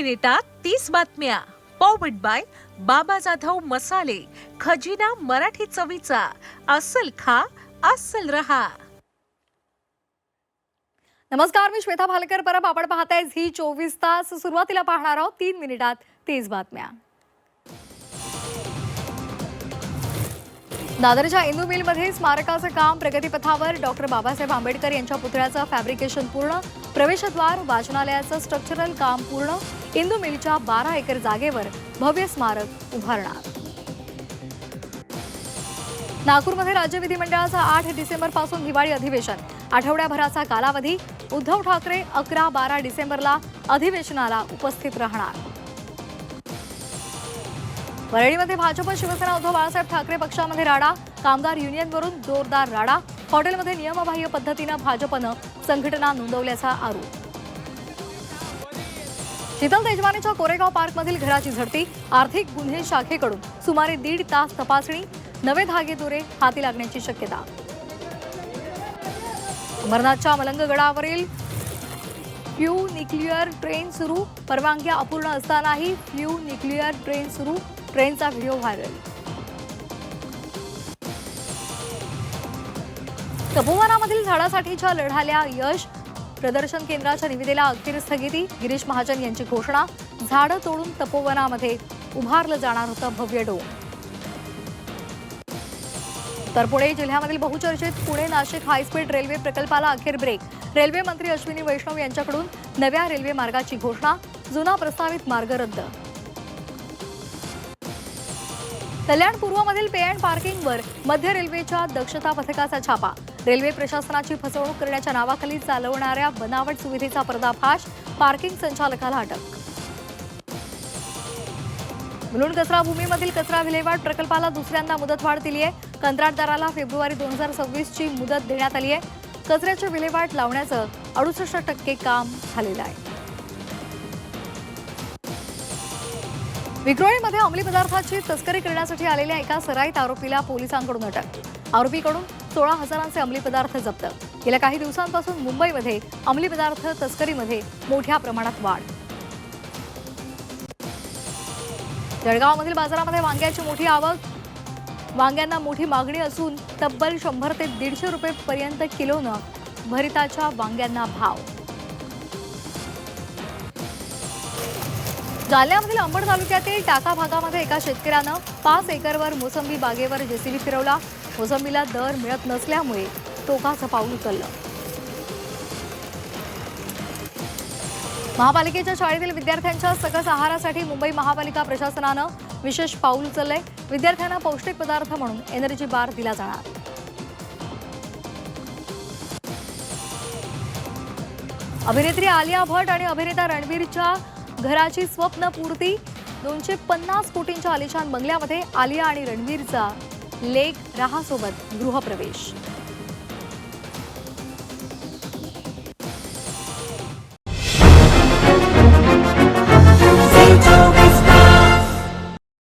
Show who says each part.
Speaker 1: मिनिटात 30 बातम्या. Powered by बाबा जाधव मसाले. खजिना मराठी चवीचा. अस्सल खा, अस्सल रहा.
Speaker 2: नमस्कार, मी श्वेता भालकर. परब आपण पाहताय झी 24 तास. सुरुवातीला पाहणार आहोत 3 मिनिटात 30 बातम्या. दादरच्या इंदू मिलमध्ये स्मारकाचं काम प्रगतीपथावर. डॉक्टर बाबासाहेब आंबेडकर यांच्या पुतळ्याचं फॅब्रिकेशन पूर्ण. प्रवेशद्वार, वाचनालयाचं स्ट्रक्चरल काम पूर्ण. इंदू मिलच्या 12 एकर जागेवर भव्य स्मारक उभारणार. नागपूरमध्ये राज्य विधिमंडळाचं 8 डिसेंबरपासून हिवाळी अधिवेशन. आठवड्याभराचा कालावधी. उद्धव ठाकरे 11-12 डिसेंबरला अधिवेशनाला उपस्थित राहणार. वरळीमध्ये भाजप शिवसेना उद्धव बाळासाहेब ठाकरे पक्षामध्ये राडा. कामगार युनियनवरून जोरदार राडा. हॉटेलमध्ये नियमबाह्य पद्धतीनं भाजपनं संघटना नोंदवल्याचा आरोप. शीतल तेजवानीच्या कोरेगाव पार्कमधील घराची झडती. आर्थिक गुन्हे शाखेकडून सुमारे 1.5 तास तपासणी. नवे धागेदोरे हाती लागण्याची शक्यता. अमरनाथच्या मलंगगडावरील फ्यू न्यूक्लिअर ट्रेन सुरू. परवानग्या अपूर्ण असतानाही फ्यू न्यूक्लिअर ट्रेन सुरू. ट्रेनचा व्हिडिओ व्हायरल. तपोवनामधील झाडासाठीच्या लढ्याला यश. प्रदर्शन केंद्राच्या निविदेला अखेर स्थगिती. गिरीश महाजन यांची घोषणा. झाडं तोडून तपोवनामध्ये उभारलं जाणार होतं भव्य डोम. तर पुणे जिल्ह्यामधील बहुचर्चित पुणे नाशिक हायस्पीड रेल्वे प्रकल्पाला अखेर ब्रेक. रेल्वे मंत्री अश्विनी वैष्णव यांच्याकडून नव्या रेल्वे मार्गाची घोषणा. जुना प्रस्तावित मार्ग रद्द. कल्याण पूर्वमधील पे अँड पार्किंगवर मध्य रेल्वेच्या दक्षता पथकाचा छापा. रेल्वे प्रशासनाची फसवणूक करण्याच्या नावाखाली चालवणाऱ्या बनावट सुविधेचा पर्दाफाश. पार्किंग संचालकाला अटक. मुलुंड कचरा भूमीमधील कचरा विल्हेवाट प्रकल्पाला दुसऱ्यांदा मुदतवाढ दिली आहे. कंत्राटदाराला फेब्रुवारी 2026ची मुदत देण्यात आली आहे. कचऱ्याची विल्हेवाट लावण्याचं 68% काम झालेलं आहे. विक्रोळीमध्ये अंमली पदार्थाची तस्करी करण्यासाठी आलेल्या एका सराईत आरोपीला पोलिसांकडून अटक. आरोपीकडून 16,000चे अंमली पदार्थ जप्त. गेल्या काही दिवसांपासून मुंबईमध्ये अंमली पदार्थ तस्करीमध्ये मोठ्या प्रमाणात वाढ. जळगावमधील बाजारामध्ये वांग्याची मोठी आवक. वांग्यांना मोठी मागणी असून तब्बल 100 ते 150 रुपये पर्यंत किलोनं भरिताच्या वांग्यांना भाव. जालन्यामधील अंबड तालुक्यातील टाका भागामध्ये एका शेतकऱ्यानं 5 एकरवर मोसंबी बागेवर जेसीबी फिरवला. मोसंबीला दर मिळत नसल्यामुळे टोकाचं पाऊल उचललं. महापालिकेच्या शाळेतील विद्यार्थ्यांच्या सकस आहारासाठी मुंबई महापालिका प्रशासनानं विशेष पाऊल उचललंय. विद्यार्थ्यांना पौष्टिक पदार्थ म्हणून एनर्जी बार दिला जाणार. अभिनेत्री आलिया भट्ट आणि अभिनेता रणवीरच्या घराची स्वप्नपूर्ती. 250 कोटींच्या आलिशान बंगल्यामध्ये आलिया आणि रणवीरचा लेक राहासोबत गृहप्रवेश.